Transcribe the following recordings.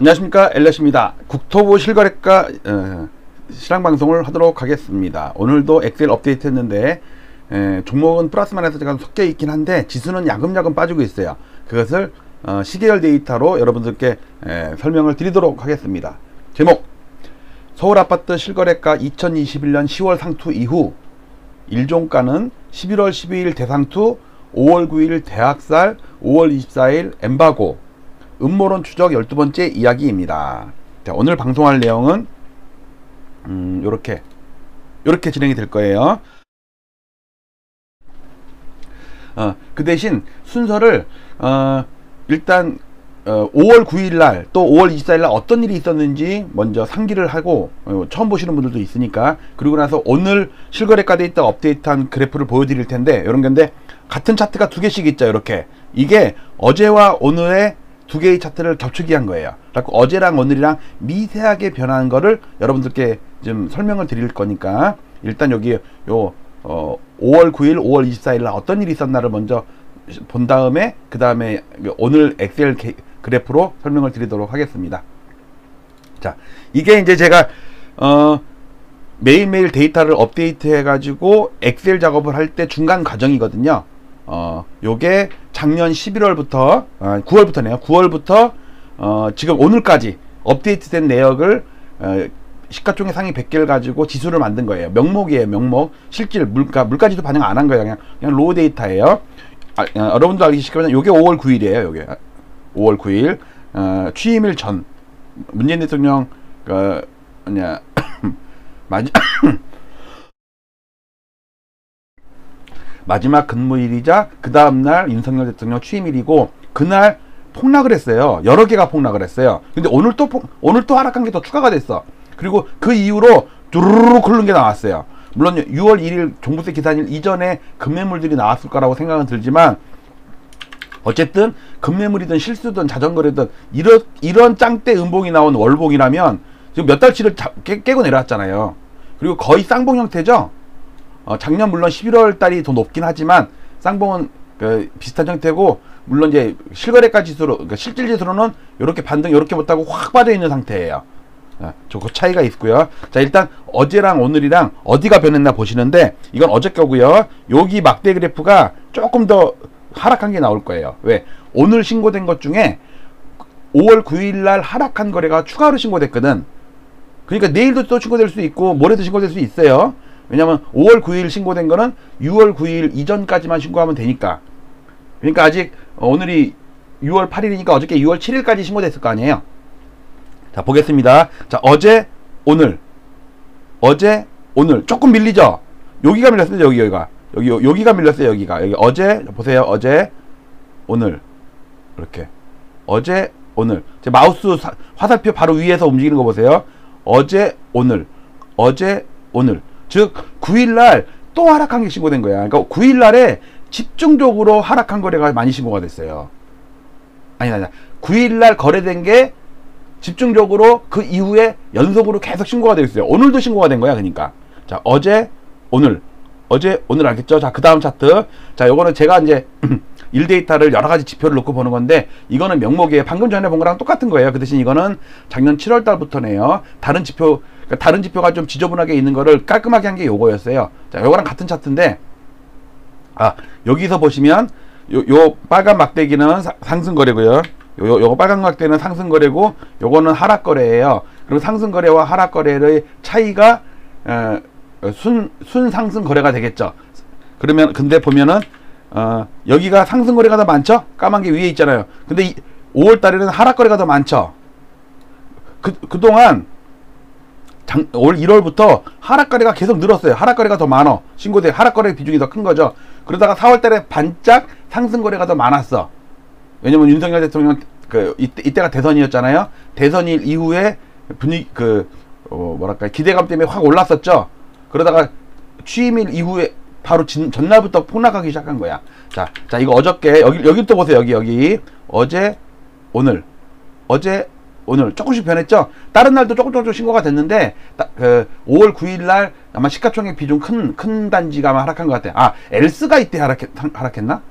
안녕하십니까, 엘렛입니다. 국토부 실거래가 실황방송을 하도록 하겠습니다. 오늘도 엑셀 업데이트 했는데 종목은 플러스만 해서 제가 섞여 있긴 한데 지수는 야금야금 빠지고 있어요. 그것을 시계열 데이터로 여러분들께 설명을 드리도록 하겠습니다. 제목: 서울아파트 실거래가 2021년 10월 상투 이후 일종가는 11월 12일 대상투, 5월 9일 대학살, 5월 24일 엠바고, 음모론 추적 12번째 이야기입니다. 자, 오늘 방송할 내용은 요렇게 진행이 될 거예요. 그 대신 순서를 일단 5월 9일날 또 5월 24일날 어떤 일이 있었는지 먼저 상기를 하고, 처음 보시는 분들도 있으니까, 그리고 나서 오늘 실거래가 데이터 업데이트한 그래프를 보여드릴 텐데, 이런 건데 같은 차트가 두 개씩 있죠. 이렇게 이게 어제와 오늘의 두 개의 차트를 겹치기 한 거예요. 그래서 어제랑 오늘이랑 미세하게 변한 거를 여러분들께 좀 설명을 드릴 거니까, 일단 여기 5월 9일, 5월 24일 날 어떤 일이 있었나를 먼저 본 다음에, 그 다음에 오늘 엑셀 그래프로 설명을 드리도록 하겠습니다. 자, 이게 이제 제가 매일매일 데이터를 업데이트 해가지고 엑셀 작업을 할 때 중간 과정이거든요. 요게 작년 11월부터 9월부터네요. 9월부터 지금 오늘까지 업데이트된 내역을 시가총액 상위 100개를 가지고 지수를 만든 거예요. 명목이에요. 명목. 실질 물가지도 반영 안 한 거예요. 그냥 로우 데이터예요. 여러분도 알기 쉽게 요게 5월 9일이에요. 요게 5월 9일 취임일 전 문재인 대통령 마지막 근무일이자 그 다음날 윤석열 대통령 취임일이고, 그날 폭락을 했어요. 여러 개가 폭락을 했어요. 근데 오늘 또 하락한 게 더 추가가 됐어. 그리고 그 이후로 뚜루룩 흐르는 게 나왔어요. 물론 6월 1일 종부세 기산일 이전에 급매물들이 나왔을 거라고 생각은 들지만, 어쨌든 급매물이든 실수든 자전거래든 이런 짱대 음봉이 나온 월봉이라면 지금 몇 달치를 깨고 내려왔잖아요. 그리고 거의 쌍봉 형태죠. 작년 물론 11월 달이 더 높긴 하지만 쌍봉은 비슷한 형태고, 물론 이제 실거래가 지수로, 그러니까 실질 지수로는 이렇게 반등 이렇게 못하고 확 빠져 있는 상태예요. 그 차이가 있고요. 자, 일단 어제랑 오늘이랑 어디가 변했나 보시는데, 이건 어제 거고요. 여기 막대 그래프가 조금 더 하락한 게 나올 거예요. 왜? 오늘 신고된 것 중에 5월 9일 날 하락한 거래가 추가로 신고됐거든. 그러니까 내일도 또 신고될 수 있고 모레도 신고될 수 있어요. 왜냐면 5월 9일 신고된 거는 6월 9일 이전까지만 신고하면 되니까. 그러니까 아직 오늘이 6월 8일이니까 어저께 6월 7일까지 신고됐을 거 아니에요. 자, 보겠습니다. 자, 어제 오늘 조금 밀리죠. 여기가 밀렸어요. 여기가 밀렸어요. 여기 어제 보세요. 어제 오늘 이렇게 어제 오늘 제 마우스 화살표 바로 위에서 움직이는 거 보세요. 어제 오늘 즉 9일날 또 하락한 게 신고된 거야. 그러니까 9일날에 집중적으로 하락한 거래가 많이 신고가 됐어요. 아니 9일날 거래된 게 집중적으로 그 이후에 연속으로 계속 신고가 되어 있어요. 오늘도 신고가 된 거야. 그러니까 자, 어제 오늘 알겠죠? 자, 그 다음 차트. 자, 요거는 제가 이제 일 데이터를 여러 가지 지표를 놓고 보는 건데, 이거는 명목이에요. 방금 전에 본 거랑 똑같은 거예요. 그 대신 이거는 작년 7월 달부터네요. 다른 지표가 좀 지저분하게 있는 거를 깔끔하게 한 게 요거였어요. 자, 요거랑 같은 차트인데, 여기서 보시면 요 빨간 막대기는 상승 거래고요. 요거 빨간 막대는 상승 거래고, 요거는 하락 거래예요. 그리고 상승 거래와 하락 거래의 차이가 순 상승 거래가 되겠죠. 그러면 근데 보면은 여기가 상승 거래가 더 많죠. 까만 게 위에 있잖아요. 근데 5월 달에는 하락 거래가 더 많죠. 그동안 올 1월부터 하락 거래가 계속 늘었어요. 하락 거래가 더 많어. 신고돼. 하락 거래 비중이 더 큰 거죠. 그러다가 4월 달에 반짝 상승 거래가 더 많았어. 왜냐면 윤석열 대통령 이때가 대선이었잖아요. 대선일 이후에 분위기 기대감 때문에 확 올랐었죠. 그러다가 취임일 이후에 바로 전날부터 폭락하기 시작한 거야. 자, 이거 어저께 여기 또 보세요. 여기 어제 오늘 조금씩 변했죠. 다른 날도 조금 신고가 됐는데, 5월 9일 날 아마 시가총액 비중 큰 단지가 아마 하락한 것 같아요. 엘스가 이때 하락했나?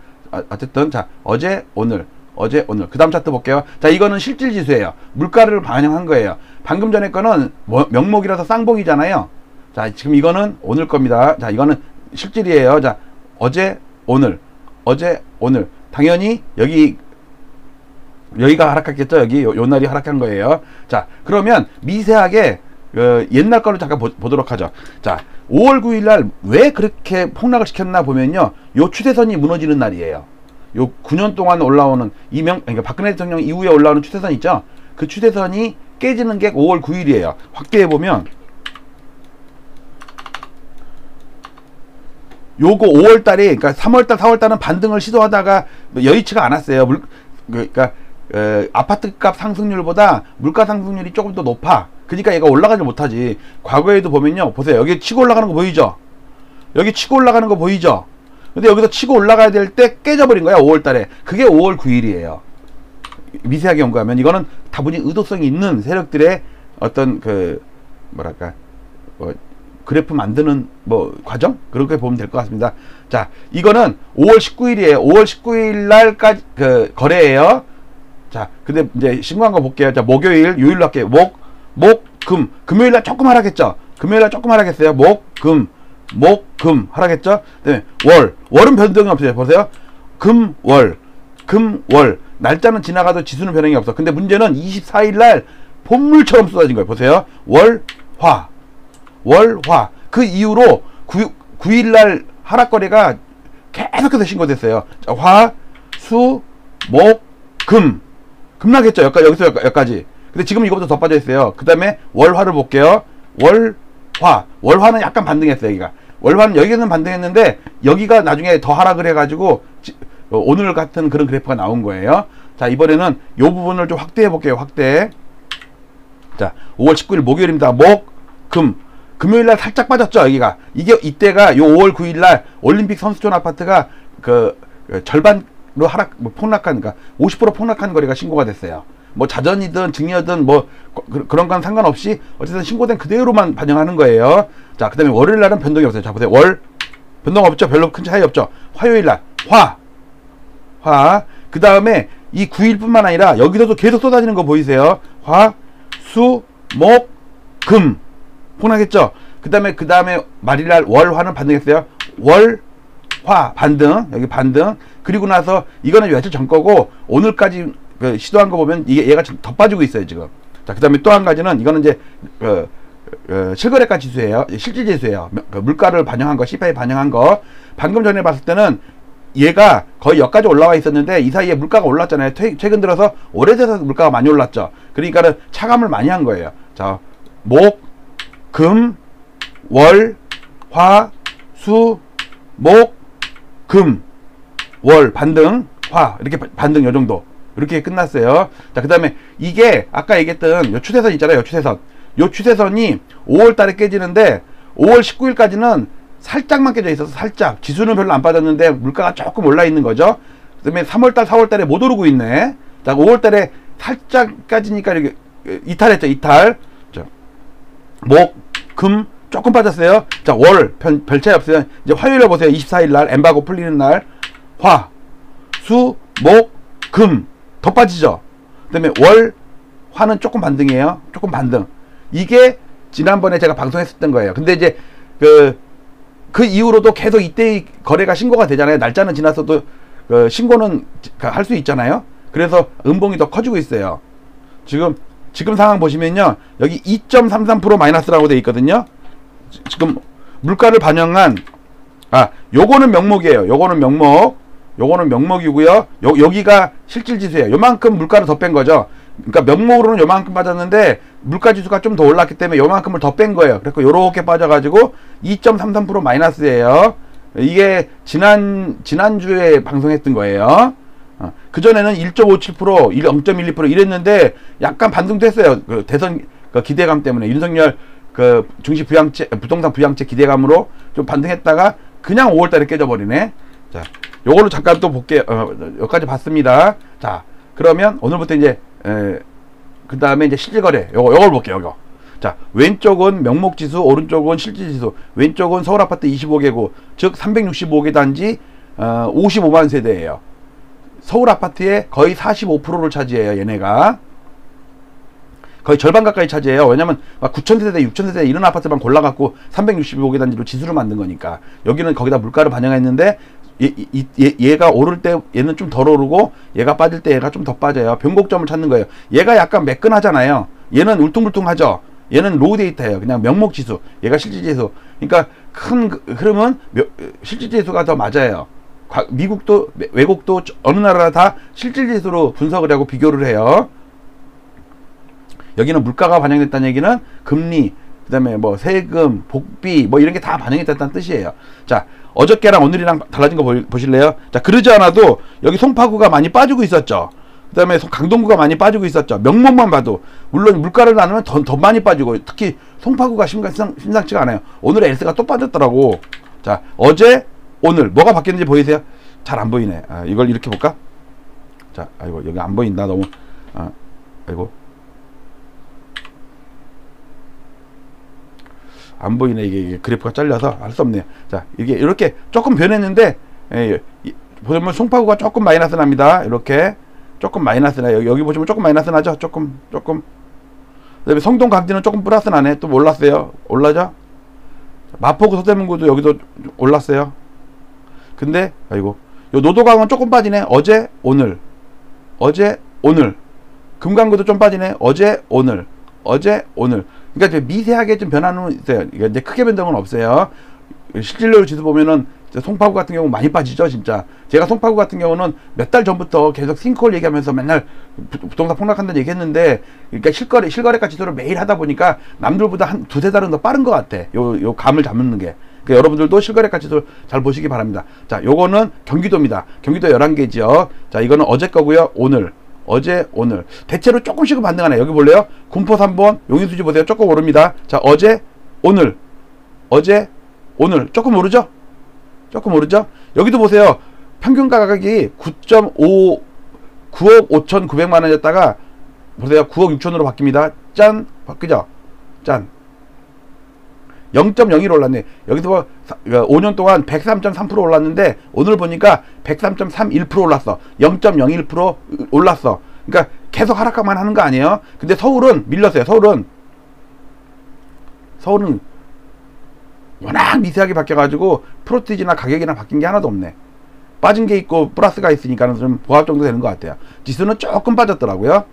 어쨌든 자, 어제 오늘 어제, 오늘. 그 다음 차트 볼게요. 자, 이거는 실질 지수예요. 물가를 반영한 거예요. 방금 전에 거는 명목이라서 쌍봉이잖아요. 자, 지금 이거는 오늘 겁니다. 자, 이거는 실질이에요. 자, 어제, 오늘. 어제, 오늘. 당연히 여기가 하락했겠죠. 여기 요 날이 하락한 거예요. 자, 그러면 미세하게 옛날 거를 잠깐 보도록 하죠. 자, 5월 9일 날 왜 그렇게 폭락을 시켰나 보면요. 요 추세선이 무너지는 날이에요. 요 9년 동안 올라오는 그러니까 박근혜 대통령 이후에 올라오는 추세선 있죠. 그 추세선이 깨지는 게 5월 9일이에요. 확대해 보면 요거 5월 달에, 그러니까 3월 달, 4월 달은 반등을 시도하다가 여의치가 않았어요. 그러니까 아파트값 상승률보다 물가 상승률이 조금 더 높아. 그러니까 얘가 올라가지 못하지. 과거에도 보면요, 보세요. 여기 치고 올라가는 거 보이죠? 여기 치고 올라가는 거 보이죠? 근데 여기서 치고 올라가야 될 때 깨져버린 거야, 5월 달에. 그게 5월 9일이에요. 미세하게 연구하면 이거는 다분히 의도성이 있는 세력들의 어떤 뭐랄까, 그래프 만드는 과정? 그렇게 보면 될 것 같습니다. 자, 이거는 5월 19일이에요. 5월 19일 날까지 거래예요. 자, 근데 이제 신고한 거 볼게요. 자, 목요일, 요일로 할게요. 금. 금요일 날 조금 하락했죠. 금요일 날 조금 하락했어요. 금 하락했죠. 그다음에 월은 변동이 없어요. 보세요. 금, 월. 날짜는 지나가도 지수는 변형이 없어. 근데 문제는 24일 날 본물처럼 쏟아진 거예요. 보세요. 화. 그 이후로 9일 날 하락거래가 계속해서 신고됐어요. 자, 화, 수, 목, 금. 급락했죠. 여기서 여기까지. 근데 지금 이거보다 더 빠져 있어요. 그 다음에 월화를 볼게요. 월화는 약간 반등했어요. 여기가. 월화는 여기는 반등했는데 여기가 나중에 더 하락을 해가지고 오늘 같은 그런 그래프가 나온 거예요. 자, 이번에는 요 부분을 좀 확대해 볼게요. 확대. 자, 5월 19일 목요일입니다. 금. 금요일날 살짝 빠졌죠. 여기가. 이때가 요 5월 9일날 올림픽 선수촌 아파트가 절반로 폭락한, 그러니까 50% 폭락한 거래가 신고가 됐어요. 자전이든 증여든 그런 건 상관없이 어쨌든 신고된 그대로만 반영하는 거예요. 자, 그 다음에 월요일 날은 변동이 없어요. 자, 보세요. 월 변동 없죠. 별로 큰 차이 없죠. 화요일 날 화. 그 다음에 이 9일뿐만 아니라 여기서도 계속 쏟아지는 거 보이세요? 화, 수, 목, 금 폭락했죠. 그 다음에 말일날 월화는 반등했어요. 화 반등, 여기 반등. 그리고 나서 이거는 며칠 전 거고 오늘까지 시도한 거 보면 얘가 더 빠지고 있어요 지금. 자, 그 다음에 또 한 가지는 이거는 이제 실거래가 지수예요. 실질 지수예요. 물가를 반영한 거, CPI 반영한 거. 방금 전에 봤을 때는 얘가 거의 여기까지 올라와 있었는데 이 사이에 물가가 올랐잖아요. 최근 들어서 오래돼서 물가가 많이 올랐죠. 그러니까는 차감을 많이 한 거예요. 자, 목, 금, 월, 화, 수, 목, 금, 월 반등, 화 이렇게 반등 요 정도. 이렇게 끝났어요. 자, 그 다음에 이게 아까 얘기했던 요 추세선 있잖아요. 요 추세선이 5월 달에 깨지는데 5월 19일까지는 살짝만 깨져 있어서 살짝. 지수는 별로 안 빠졌는데 물가가 조금 올라 있는 거죠. 그 다음에 3월달, 4월달에 못 오르고 있네. 자, 5월달에 살짝 까지니까 이렇게 이탈했죠. 이탈. 자, 목, 금 조금 빠졌어요. 자, 월 별 차이 없어요. 이제 화요일에 보세요. 24일날 엠바고 풀리는 날. 화, 수, 목, 금 더 빠지죠. 그 다음에 월, 화는 조금 반등이에요. 조금 반등. 이게 지난번에 제가 방송했었던 거예요. 근데 이제 그 이후로도 계속 이때 거래가 신고가 되잖아요. 날짜는 지났어도 신고는 할 수 있잖아요. 그래서 음봉이 더 커지고 있어요. 지금 상황 보시면요. 여기 2.33% 마이너스라고 되어 있거든요. 지금 물가를 반영한, 요거는 명목이에요. 요거는 명목이고요. 여기가 실질 지수예요. 요만큼 물가를 더 뺀 거죠. 그러니까 명목으로는 요만큼 빠졌는데 물가 지수가 좀 더 올랐기 때문에 요만큼을 더 뺀 거예요. 그래서 요렇게 빠져가지고 2.33% 마이너스예요. 이게 지난주에 방송했던 거예요. 그전에는 1.57%, 0.12% 이랬는데 약간 반등도 했어요. 대선 기대감 때문에 윤석열 증시 부동산 부양책 기대감으로 좀 반등했다가 그냥 5월달에 깨져버리네. 자, 요걸로 잠깐 또 볼게요. 여기까지 봤습니다. 자, 그러면 오늘부터 이제 그 다음에 이제 실질거래 요걸 볼게요. 요거. 자, 왼쪽은 명목지수, 오른쪽은 실질지수. 왼쪽은 서울아파트 25개구, 즉 365개 단지 55만 세대예요. 서울 아파트의 거의 45%를 차지해요. 얘네가 거의 절반 가까이 차지해요. 왜냐면 막 9,000세대 6,000세대 이런 아파트만 골라갖고 365개 단지로 지수를 만든 거니까. 여기는 거기다 물가를 반영했는데 얘가 오를 때 얘는 좀 덜 오르고 얘가 빠질 때 얘가 좀 더 빠져요. 변곡점을 찾는 거예요. 얘가 약간 매끈하잖아요. 얘는 울퉁불퉁하죠. 얘는 로우 데이터예요. 그냥 명목지수. 얘가 실질지수. 그러니까 큰 흐름은 실질지수가 더 맞아요. 미국도 외국도 어느 나라 다 실질지수로 분석을 하고 비교를 해요. 여기는 물가가 반영됐다는 얘기는 금리, 그 다음에 뭐 세금, 복비 뭐 이런 게 다 반영됐다는 뜻이에요. 자, 어저께랑 오늘이랑 달라진 거 보실래요? 자, 그러지 않아도 여기 송파구가 많이 빠지고 있었죠. 그 다음에 강동구가 많이 빠지고 있었죠. 명목만 봐도. 물론 물가를 나누면 더 많이 빠지고, 특히 송파구가 심상치가 않아요. 오늘 엘스가 또 빠졌더라고. 자, 어제 오늘 뭐가 바뀌었는지 보이세요? 잘 안 보이네. 아, 이걸 이렇게 볼까? 자, 아이고 여기 안 보인다 너무. 아이고 안 보이네. 이게 그래프가 잘려서 할 수 없네요. 자, 이게 이렇게 조금 변했는데, 보시면 송파구가 조금 마이너스 납니다. 이렇게 조금 마이너스 나요. 여기 보시면 조금 마이너스 나죠. 조금. 그다음에 성동 강진은 조금 플러스 나네. 또 올랐어요. 올라죠. 마포구 서대문구도 여기도 올랐어요. 근데 아이고 요 노도강은 조금 빠지네. 어제 오늘 금강구도 좀 빠지네. 어제 오늘 그러니까 미세하게 좀 변화는 있어요. 이게 이제 크게 변동은 없어요. 실질적으로 지수 보면은 송파구 같은 경우 많이 빠지죠. 진짜 제가 송파구 같은 경우는 몇 달 전부터 계속 싱크홀 얘기하면서 맨날 부동산 폭락한다는 얘기했는데, 그러니까 실거래가 지수를 매일 하다 보니까 남들보다 한 두세 달은 더 빠른 것 같아. 요 감을 잡는 게. 그러니까 여러분들도 실거래가 지수 잘 보시기 바랍니다. 자, 요거는 경기도입니다. 경기도 11개지요. 자, 이거는 어제 거고요. 어제 오늘 대체로 조금씩은 반등하네. 여기 볼래요? 군포 3번 용인수지 보세요. 조금 오릅니다. 자, 어제 오늘 조금 오르죠? 여기도 보세요. 평균 가격이 9억 5,900만 원이었다가 보세요. 9억 6천으로 바뀝니다. 짠! 바뀌죠? 짠! 0.01 올랐네. 여기서 5년 동안 103.3% 올랐는데 오늘 보니까 103.31% 올랐어. 0.01% 올랐어. 그러니까 계속 하락만 하는 거 아니에요? 근데 서울은 밀렸어요. 서울은 워낙 미세하게 바뀌어가지고 프로티지나 가격이나 바뀐 게 하나도 없네. 빠진 게 있고 플러스가 있으니까 좀 보합 정도 되는 것 같아요. 지수는 조금 빠졌더라고요.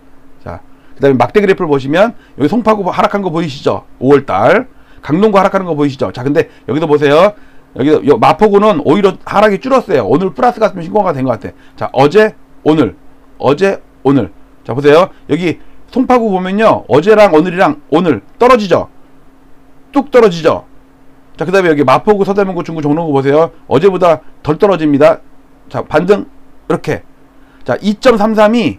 자, 그 다음에 막대 그래프를 보시면 여기 송파구 하락한 거 보이시죠? 5월달 강동구 하락하는 거 보이시죠? 자, 근데 여기도 보세요. 여기도 마포구는 오히려 하락이 줄었어요. 오늘 플러스 같으면 신고가 된 것 같아. 자, 어제 오늘 자, 보세요. 여기 송파구 보면요, 어제랑 오늘이랑 오늘 떨어지죠? 뚝 떨어지죠? 자, 그 다음에 여기 마포구, 서대문구, 중구, 종로구 보세요. 어제보다 덜 떨어집니다. 자, 반등 이렇게. 자, 2.33이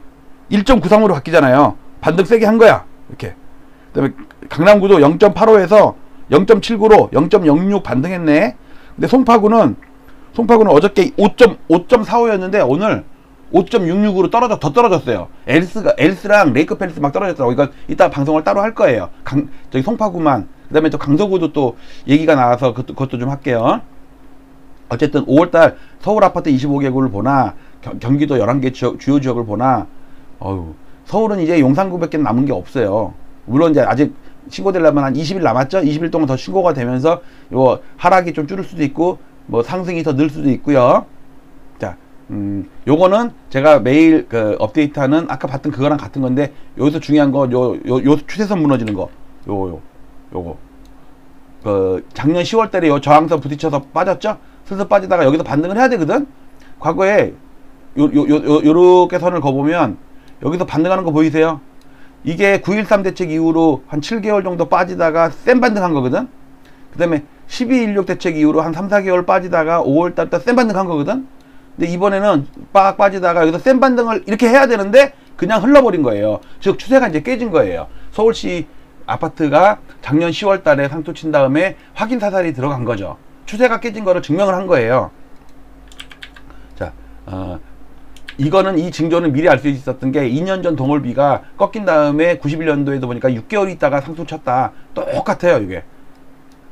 1.93으로 바뀌잖아요. 반등 세게 한 거야. 이렇게. 그 다음에 강남구도 0.85에서 0.79로 0.06 반등했네. 근데 송파구는 어저께 5.45였는데 오늘 5.66으로 더 떨어졌어요. 엘스랑 레이크 팰리스 막 떨어졌더라고. 이건 이따 방송을 따로 할 거예요. 저기 송파구만. 그 다음에 또 강서구도 또 얘기가 나와서 그것도 좀 할게요. 어쨌든 5월달 서울 아파트 25개구를 보나, 경기도 11개 주요 지역을 보나, 서울은 이제 용산구밖에 남은 게 없어요. 물론 이제 아직 신고되려면 한 20일 남았죠? 20일 동안 더 신고가 되면서 요 하락이 좀 줄을 수도 있고, 뭐 상승이 더 늘 수도 있고요. 자, 요거는 제가 매일 업데이트하는 아까 봤던 그거랑 같은 건데, 여기서 중요한 거 요 추세선 무너지는 거, 요거 작년 10월달에 요 저항선 부딪혀서 빠졌죠? 슬슬 빠지다가 여기서 반등을 해야 되거든. 과거에 요렇게 선을 거보면 여기서 반등하는 거 보이세요? 이게 9.13 대책 이후로 한 7개월 정도 빠지다가 센 반등한 거거든. 그 다음에 12.16 대책 이후로 한 3-4개월 빠지다가 5월달 또 센 반등한 거거든. 근데 이번에는 빡 빠지다가 여기서 센 반등을 이렇게 해야 되는데 그냥 흘러버린 거예요. 즉 추세가 이제 깨진 거예요. 서울시 아파트가 작년 10월 달에 상투 친 다음에 확인 사살이 들어간 거죠. 추세가 깨진 거를 증명을 한 거예요. 자, 이거는 이 징조는 미리 알 수 있었던 게 2년 전 동월비가 꺾인 다음에 91년도에도 보니까 6개월 있다가 상투 쳤다. 똑같아요, 이게.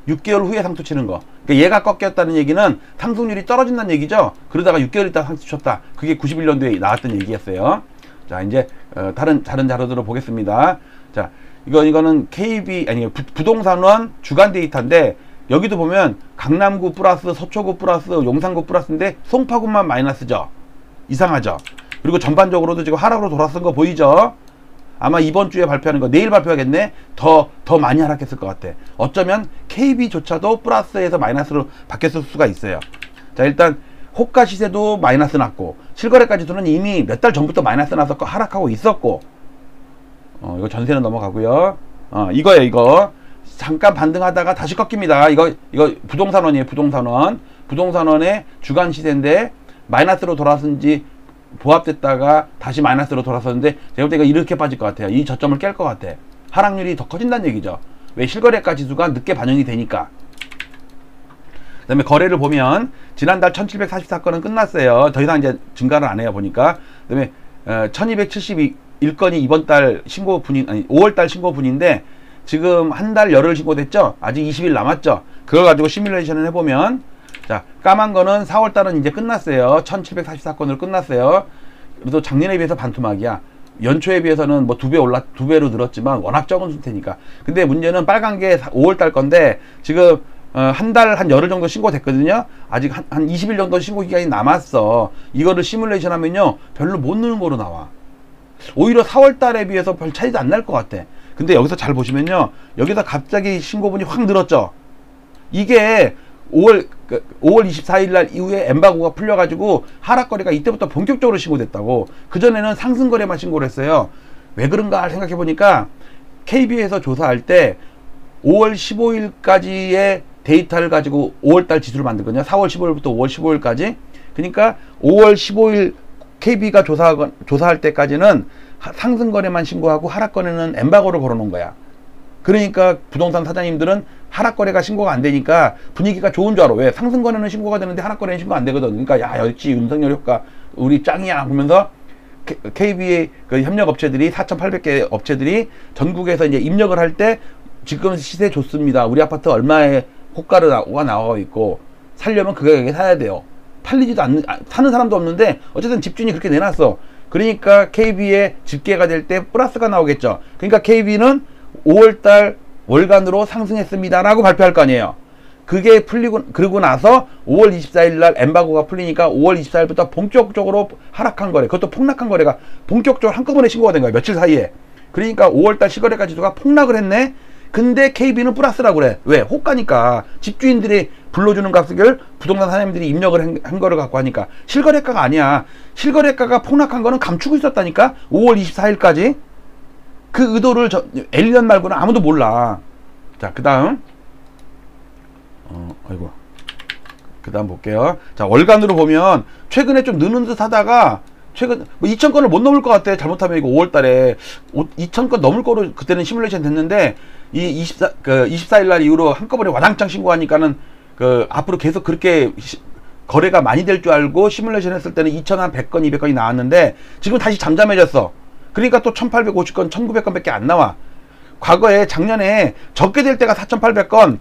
6개월 후에 상투 치는 거. 그러니까 얘가 꺾였다는 얘기는 상승률이 떨어진다는 얘기죠. 그러다가 6개월 있다 상투 쳤다. 그게 91년도에 나왔던 얘기였어요. 자, 이제 다른 자료들을 보겠습니다. 자, 이거는 KB 아니 부동산원 주간 데이터인데 여기도 보면 강남구 플러스 서초구 플러스 용산구 플러스인데 송파구만 마이너스죠. 이상하죠. 그리고 전반적으로도 지금 하락으로 돌아선 거 보이죠. 아마 이번 주에 발표하는 거 내일 발표하겠네. 더 많이 하락했을 것 같아. 어쩌면 KB조차도 플러스에서 마이너스로 바뀌었을 수가 있어요. 자, 일단 호가 시세도 마이너스 났고 실거래가지수는 이미 몇 달 전부터 마이너스 나서 하락하고 있었고 이거 전세는 넘어가고요. 이거예요. 이거 잠깐 반등하다가 다시 꺾입니다. 이거 부동산원이에요. 부동산원의 주간 시세인데 마이너스로 돌아선지 보합됐다가 다시 마이너스로 돌아섰는데 제가 볼 때 이거 이렇게 빠질 것 같아요. 이 저점을 깰 것 같아. 하락률이 더 커진다는 얘기죠. 왜? 실거래가 지수가 늦게 반영이 되니까. 그 다음에 거래를 보면 지난달 1744건은 끝났어요. 더 이상 이제 증가를 안 해요. 보니까. 그 다음에 1271건이 이번 달 신고분인, 아니 5월달 신고분인데 지금 한 달 열흘 신고됐죠. 아직 20일 남았죠. 그걸 가지고 시뮬레이션을 해보면 자, 까만 거는 4월달은 이제 끝났어요. 1744건으로 끝났어요. 그래도 작년에 비해서 반토막이야. 연초에 비해서는 뭐 2배로 늘었지만 워낙 적은 수태니까. 근데 문제는 빨간 게 5월달 건데 지금 한 달 한 열흘 정도 신고됐거든요. 아직 한 20일 정도 신고 기간이 남았어. 이거를 시뮬레이션 하면요 별로 못 느는 거로 나와. 오히려 4월달에 비해서 별 차이도 안 날 것 같아. 근데 여기서 잘 보시면요 여기서 갑자기 신고분이 확 늘었죠. 이게 5월 24일 날 이후에 엠바고가 풀려가지고 하락거래가 이때부터 본격적으로 신고됐다고. 그전에는 상승거래만 신고를 했어요. 왜 그런가 생각해보니까 KB에서 조사할 때 5월 15일까지의 데이터를 가지고 5월달 지수를 만들거든요. 4월 15일부터 5월 15일까지. 그러니까 5월 15일 KB가 조사할 때까지는 상승거래만 신고하고 하락거래는 엠바고를 걸어놓은 거야. 그러니까 부동산 사장님들은 하락거래가 신고가 안 되니까 분위기가 좋은 줄 알아. 왜? 상승거래는 신고가 되는데 하락거래는 신고 안 되거든. 그러니까 야 역시 윤석열 효과 우리 짱이야 보면서 KB의 그 협력 업체들이 4,800개 업체들이 전국에서 이제 입력을 할 때 지금 시세 좋습니다. 우리 아파트 얼마에 호가가 나와 있고 살려면 그 가격에 사야 돼요. 팔리지도 않는 사는 사람도 없는데 어쨌든 집주인이 그렇게 내놨어. 그러니까 KB의 집계가 될 때 플러스가 나오겠죠. 그러니까 KB는 5월달 월간으로 상승했습니다 라고 발표할 거 아니에요. 그게 그러고 나서 5월 24일 날 엠바고가 풀리니까 5월 24일부터 본격적으로 하락한 거래, 그것도 폭락한 거래가 본격적으로 한꺼번에 신고가 된 거야. 며칠 사이에. 그러니까 5월달 실거래가 지수가 폭락을 했네. 근데 KB는 플러스라고 그래. 왜? 호가니까. 집주인들이 불러주는 값을 부동산 사장님들이 입력을 한 거를 갖고 하니까. 실거래가가 아니야. 실거래가가 폭락한 거는 감추고 있었다니까. 5월 24일까지. 그 의도를 엘리언 말고는 아무도 몰라. 자, 그 다음. 그 다음 볼게요. 자, 월간으로 보면 최근에 좀 느는 듯 하다가 최근 뭐 2,000건을 못 넘을 것 같아. 잘못하면 이거 5월달에 2,000건 넘을 거로 그때는 시뮬레이션 됐는데 이 24일 날 이후로 한꺼번에 와당창 신고하니까는 그 앞으로 계속 그렇게 거래가 많이 될 줄 알고 시뮬레이션 했을 때는 2,100건, 200건이 나왔는데 지금 다시 잠잠해졌어. 그러니까 또 1,850건, 1,900건 밖에 안 나와. 과거에 작년에 적게 될 때가 4,800건,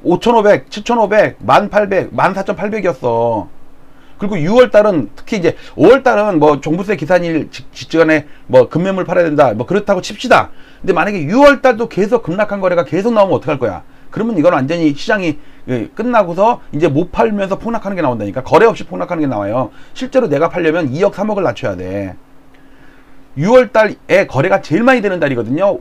5,500, 7,500, 1,800, 14,800이었어. 그리고 6월달은 특히 이제 5월달은 뭐 종부세 기산일 직전에 뭐 급매물 팔아야 된다 뭐 그렇다고 칩시다. 근데 만약에 6월달도 계속 급락한 거래가 계속 나오면 어떡할 거야? 그러면 이건 완전히 시장이 끝나고서 이제 못 팔면서 폭락하는 게 나온다니까. 거래 없이 폭락하는 게 나와요. 실제로 내가 팔려면 2억 3억을 낮춰야 돼. 6월달에 거래가 제일 많이 되는 달이거든요.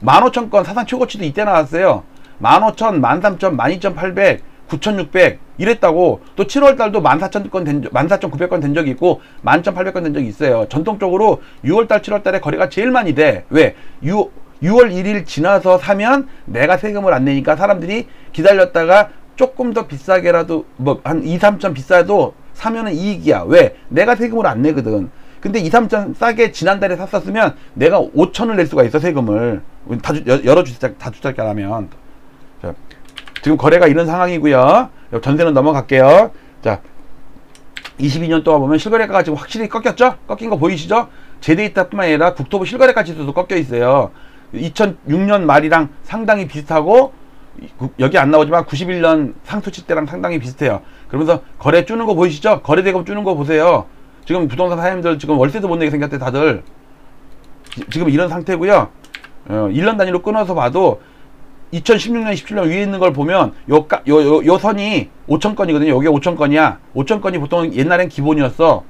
15,000건 사상 최고치도 이때 나왔어요. 15,000, 13,000, 12,800, 9,600 이랬다고. 또 7월달도 14,000건 14,900건 된 적이 있고 11,800건 된 적이 있어요. 전통적으로 6월달, 7월달에 거래가 제일 많이 돼. 왜? 6월 1일 지나서 사면 내가 세금을 안 내니까 사람들이 기다렸다가 조금 더 비싸게라도 뭐 한 2, 3천 비싸도 사면은 이익이야. 왜? 내가 세금을 안 내거든. 근데 2, 3천 싸게 지난달에 샀었으면 내가 5천을 낼 수가 있어. 세금을 여러 주택 다 주택가 하면. 자, 지금 거래가 이런 상황이고요. 전세는 넘어갈게요. 자, 22년 동안 보면 실거래가가 지금 확실히 꺾였죠? 꺾인 거 보이시죠? 제 데이터뿐만 아니라 국토부 실거래가 지수도 꺾여 있어요. 2006년 말이랑 상당히 비슷하고 여기 안 나오지만 91년 상수치 때랑 상당히 비슷해요. 그러면서 거래 주는 거 보이시죠? 거래대금 주는 거 보세요. 지금 부동산 사장님들 지금 월세도 못 내게 생겼대 다들. 지금 이런 상태고요. 1년 단위로 끊어서 봐도 2016년 17년 위에 있는 걸 보면 요 선이 5,000건이거든요. 여기 5,000건이야. 5,000건이 보통 옛날엔 기본이었어.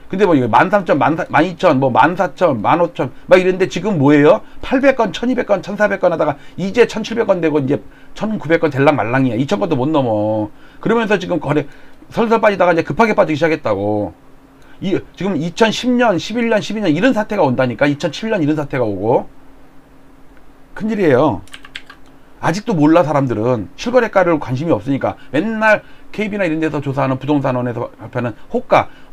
근데 뭐 13,000, 12,000, 뭐 14,000, 15,000 막 이랬는데 지금 뭐예요? 800건, 1,200건, 1,400건 하다가 이제 1,700건 되고 이제 1,900건 될랑 말랑이야. 2,000건도 못 넘어. 그러면서 지금 거래 설설 빠지다가 이제 급하게 빠지기 시작했다고. 지금 2010년, 11년, 12년 이런 사태가 온다니까. 2007년 이런 사태가 오고. 큰일이에요. 아직도 몰라 사람들은. 실거래가를 관심이 없으니까. 맨날 KB나 이런 데서 조사하는 부동산원에서 발표하는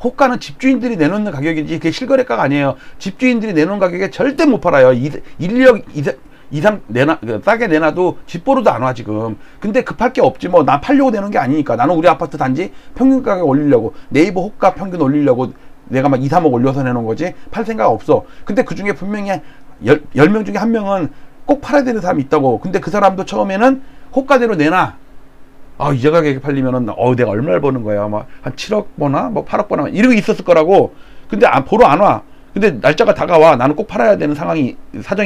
호가는 집주인들이 내놓는 가격이지 그게 실거래가가 아니에요. 집주인들이 내놓은 가격에 절대 못 팔아요. 이상 싸게 내놔도 집보로도 안 와 지금. 근데 급할 게 없지 뭐. 나 팔려고 내는 게 아니니까. 나는 우리 아파트 단지 평균 가격 올리려고, 네이버 호가 평균 올리려고 내가 막 2, 3억 올려서 내놓은 거지 팔 생각 없어. 근데 그 중에 분명히 10명 중에 한 명은 꼭 팔아야 되는 사람이 있다고. 근데 그 사람도 처음에는 호가대로 내놔. 이 가격에 팔리면은 내가 얼마를 버는 거야. 막 한 7억 버나 뭐 8억 버나 이러고 있었을 거라고. 근데 보러 안 와. 근데 날짜가 다가와. 나는 꼭 팔아야 되는 사정이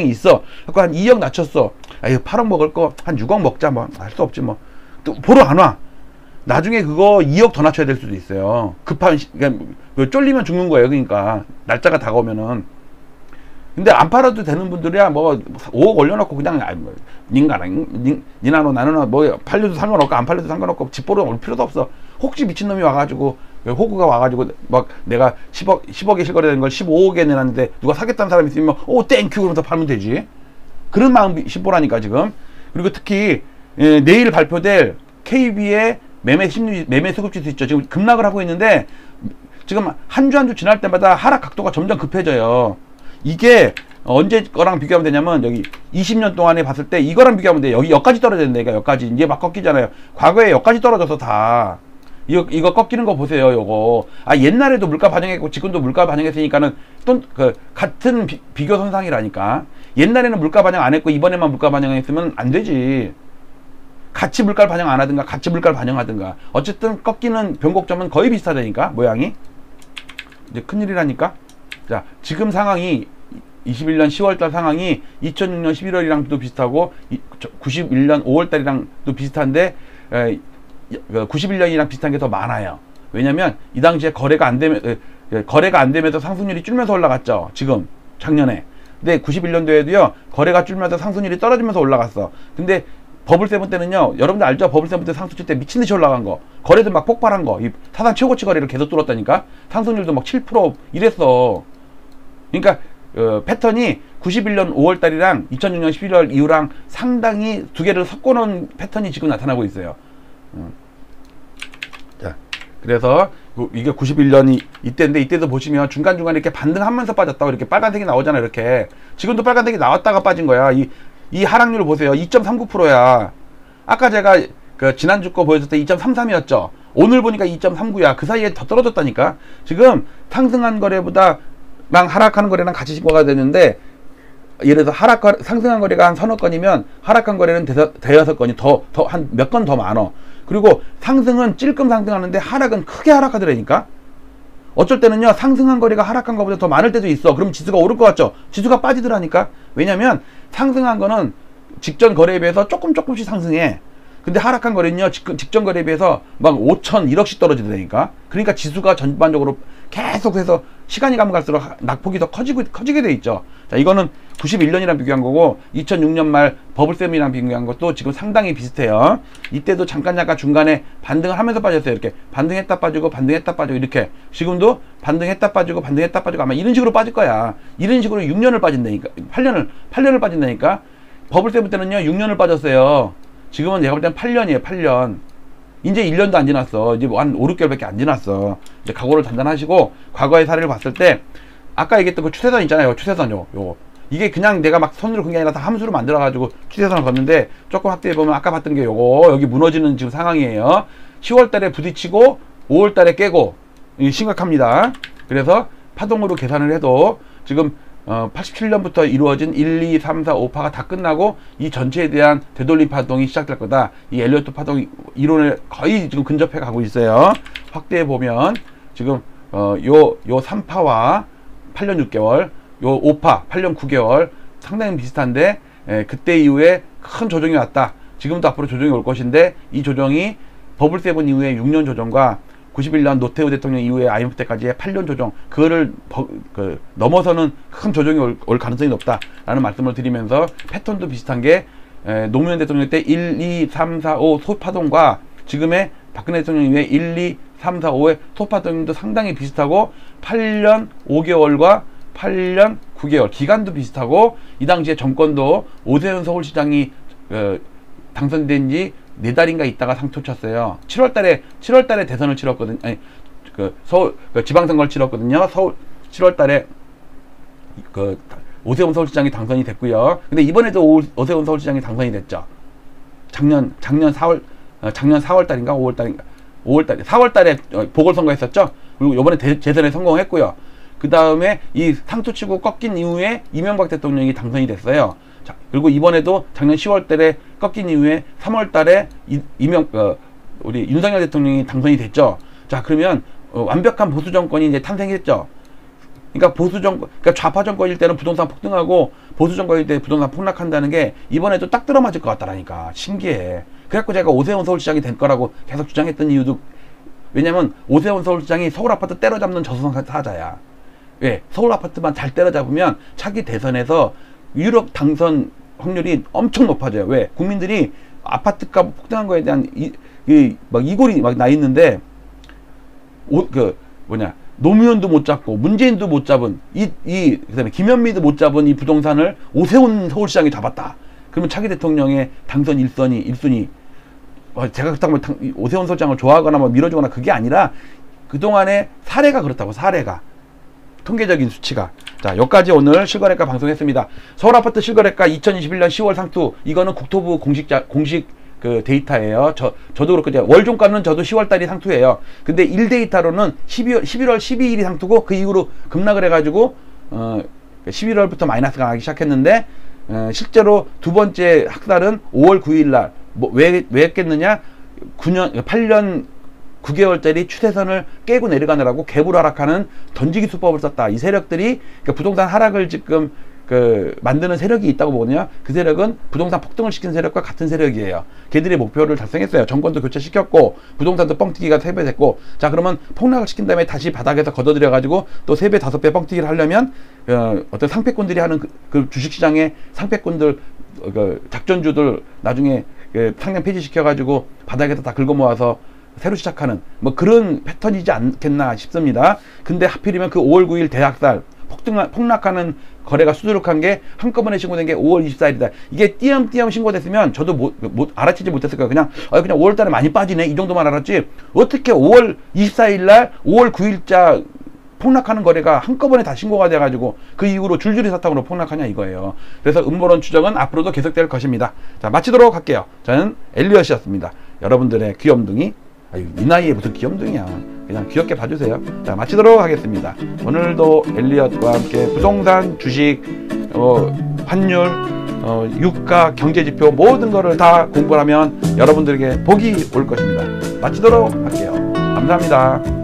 있어. 그래서 한 2억 낮췄어. 8억 먹을 거 한 6억 먹자. 뭐 할 수 없지 뭐. 또 보러 안 와. 나중에 그거 2억 더 낮춰야 될 수도 있어요. 그러니까 쫄리면 죽는 거예요. 그러니까 날짜가 다가오면은. 근데 안 팔아도 되는 분들이야 뭐 5억 올려놓고 그냥 니나노 나누나 뭐 팔려도 상관없고 안 팔려도 상관없고 집보러 올 필요도 없어. 혹시 미친놈이 와가지고 호구가 와가지고 막 내가 10억에 실거래된 걸 15억에 내놨는데 누가 사겠다는 사람이 있으면 땡큐 그러면서 팔면 되지. 그런 마음 심보라니까 지금. 그리고 특히 내일 발표될 KB의 매매 수급지수 있죠. 지금 급락을 하고 있는데 지금 한 주 한 주 지날 때마다 하락 각도가 점점 급해져요. 이게 언제 거랑 비교하면 되냐면 여기 20년 동안에 봤을 때 이거랑 비교하면 돼. 여기까지 떨어졌네. 여기까지 이제 막 꺾이잖아요. 과거에 여기까지 떨어져서 다 이거 꺾이는 거 보세요. 요거 옛날에도 물가 반영했고 지금도 물가 반영했으니까는 또 같은 비교 선상이라니까. 옛날에는 물가 반영 안 했고 이번에만 물가 반영했으면 안 되지. 같이 물가를 반영 안 하든가 같이 물가를 반영하든가 어쨌든 꺾이는 변곡점은 거의 비슷하다니까. 모양이 이제 큰일이라니까. 자, 지금 상황이 21년 10월달 상황이 2006년 11월이랑도 비슷하고 91년 5월달이랑도 비슷한데 91년이랑 비슷한 게 더 많아요. 왜냐면 이 당시에 거래가 안 되면서 상승률이 줄면서 올라갔죠. 지금 작년에. 근데 91년도에도요 거래가 줄면서 상승률이 떨어지면서 올라갔어. 근데 버블7 때는요, 여러분들 알죠? 버블7 때 상승률 때 미친듯이 올라간 거, 거래도 막 폭발한 거, 이 사상 최고치 거래를 계속 뚫었다니까. 상승률도 막 7% 이랬어. 그러니까 패턴이 91년 5월달이랑 2006년 11월 이후랑 상당히 두 개를 섞어놓은 패턴이 지금 나타나고 있어요. 자, 그래서 이게 91년이 이때인데 이때도 보시면 중간중간에 이렇게 반등하면서 빠졌다고 이렇게 빨간색이 나오잖아요. 이렇게 지금도 빨간색이 나왔다가 빠진 거야. 이 하락률을 보세요. 2.39%야. 아까 제가 지난주 거 보여줬을 때 2.33이었죠. 오늘 보니까 2.39야. 그 사이에 더 떨어졌다니까. 지금 상승한 거래보다 하락하는 거래랑 같이 신고가 되는데, 예를 들어서 상승한 거래가 한 서너 건이면 하락한 거래는 대여섯 건이 한 몇 건 더 많어. 그리고 상승은 찔끔 상승하는데 하락은 크게 하락하더라니까. 어쩔 때는요 상승한 거래가 하락한 것보다 더 많을 때도 있어. 그럼 지수가 오를 것 같죠? 지수가 빠지더라니까. 왜냐면 상승한 거는 직전 거래에 비해서 조금씩 상승해. 근데 하락한 거래는요 직전 거래에 비해서 막 5천 1억씩 떨어지더라니까. 그러니까 지수가 전반적으로 계속해서 시간이 가면 갈수록 낙폭이 더 커지게 돼 있죠. 자, 이거는 91년이랑 비교한 거고 2006년 말 버블7이랑 비교한 것도 지금 상당히 비슷해요. 이때도 잠깐 중간에 반등을 하면서 빠졌어요. 이렇게 반등했다 빠지고 반등했다 빠지고 이렇게. 지금도 반등했다 빠지고 반등했다 빠지고 아마 이런 식으로 빠질 거야. 이런 식으로 6년을 빠진다니까. 8년을 빠진다니까. 버블7 때는요 6년을 빠졌어요. 지금은 내가 볼 때는 8년이에요. 8년. 이제 1년도 안 지났어. 이제 한 5, 6개월밖에 안 지났어. 이제 각오를 단단하시고, 과거의 사례를 봤을 때 아까 얘기했던 그 추세선 있잖아요. 추세선 요거. 이게 그냥 내가 막 손으로 그런 게 아니라 다 함수로 만들어가지고 추세선을 걷는데, 조금 확대해보면 아까 봤던 게 요거, 여기 무너지는 지금 상황이에요. 10월 달에 부딪히고 5월 달에 깨고, 이게 심각합니다. 그래서 파동으로 계산을 해도 지금 87년부터 이루어진 1, 2, 3, 4, 5파가 다 끝나고 이 전체에 대한 되돌림 파동이 시작될 거다. 이 엘리어트 파동 이론에 거의 지금 근접해 가고 있어요. 확대해 보면 지금 요 3파와 8년 6개월, 요 5파 8년 9개월 상당히 비슷한데 그때 이후에 큰 조정이 왔다. 지금도 앞으로 조정이 올 것인데 이 조정이 버블 세븐 이후에 6년 조정과 91년 노태우 대통령 이후에 IMF 때까지의 8년 조정 그거를 넘어서는 큰 조정이 올 가능성이 높다라는 말씀을 드리면서 패턴도 비슷한 게 노무현 대통령 때 1, 2, 3, 4, 5 소파동과 지금의 박근혜 대통령 이후에 1, 2, 3, 4, 5의 소파동도 상당히 비슷하고 8년 5개월과 8년 9개월 기간도 비슷하고 이 당시에 정권도 오세훈 서울시장이 당선된 지 4달인가 있다가 상투 쳤어요. 7월달에 대선을 치렀거든요. 아니, 서울, 지방선거를 치렀거든요. 7월달에 오세훈 서울시장이 당선이 됐고요. 근데 이번에도 오세훈 서울시장이 당선이 됐죠. 작년 4월달인가 5월달에 4월달에 보궐선거 했었죠. 그리고 이번에 재선에 성공했고요. 그 다음에 이 상투 치고 꺾인 이후에 이명박 대통령이 당선이 됐어요. 자, 그리고 이번에도 작년 10월달에 꺾인 이후에 3월달에 우리 윤석열 대통령이 당선이 됐죠. 자, 그러면 완벽한 보수 정권이 이제 탄생했죠. 그러니까 그러니까 좌파 정권일 때는 부동산 폭등하고 보수 정권일 때 부동산 폭락한다는 게 이번에도 딱 들어맞을 것 같다라니까. 신기해. 그래갖고 제가 오세훈 서울시장이 될 거라고 계속 주장했던 이유도 왜냐면 오세훈 서울시장이 서울 아파트 때려잡는 저승사자야. 왜? 서울 아파트만 잘 때려잡으면 차기 대선에서 유력 당선 확률이 엄청 높아져요. 왜? 국민들이 아파트값 폭등한 거에 대한 이골이 막 나 있는데 노무현도 못 잡고 문재인도 못 잡은 그다음에 김현미도 못 잡은 이 부동산을 오세훈 서울시장이 잡았다. 그러면 차기 대통령의 당선 1순위 제가 그렇다고 오세훈 서울시장을 좋아하거나 뭐 밀어주거나 그게 아니라 그동안의 사례가 그렇다고 사례가 통계적인 수치가. 자, 여기까지 오늘 실거래가 방송했습니다. 서울아파트 실거래가 2021년 10월 상투 이거는 국토부 공식 데이터예요. 저도 그렇고 월종가는 저도 10월달이 상투예요. 근데 1데이터로는 11월 12일이 상투고 그 이후로 급락을 해가지고 11월부터 마이너스가 나기 시작했는데 실제로 두 번째 학살은 5월 9일날 왜 했겠느냐 8년 9개월짜리 추세선을 깨고 내려가느라고 갭을 하락하는 던지기 수법을 썼다. 이 세력들이 그러니까 부동산 하락을 지금 만드는 세력이 있다고 보거든요. 그 세력은 부동산 폭등을 시킨 세력과 같은 세력이에요. 걔들의 목표를 달성했어요. 정권도 교체시켰고 부동산도 뻥튀기가 3배 됐고. 자, 그러면 폭락을 시킨 다음에 다시 바닥에서 걷어들여 가지고 또 3배 5배 뻥튀기를 하려면 어떤 상패꾼들이 하는 그 주식시장의 상패꾼들 작전주들 나중에 상량 폐지시켜 가지고 바닥에서 다 긁어모아서 새로 시작하는 뭐 그런 패턴이지 않겠나 싶습니다. 근데 하필이면 그 5월 9일 대학살 폭락하는 거래가 수두룩한 게 한꺼번에 신고된 게 5월 24일이다. 이게 띄엄띄엄 신고됐으면 저도 알아채지 못했을 거예요. 그냥 5월달에 많이 빠지네 이 정도만 알았지 어떻게 5월 24일날 5월 9일자 폭락하는 거래가 한꺼번에 다 신고가 돼가지고 그 이후로 줄줄이 사탕으로 폭락하냐 이거예요. 그래서 음모론 추정은 앞으로도 계속될 것입니다. 자, 마치도록 할게요. 저는 엘리엇이었습니다. 여러분들의 귀염둥이 이 나이에 무슨 귀염둥이야. 그냥 귀엽게 봐주세요. 자, 마치도록 하겠습니다. 오늘도 엘리엇과 함께 부동산, 주식, 환율, 유가, 경제지표 모든 거를 다 공부하면 여러분들에게 복이 올 것입니다. 마치도록 할게요. 감사합니다.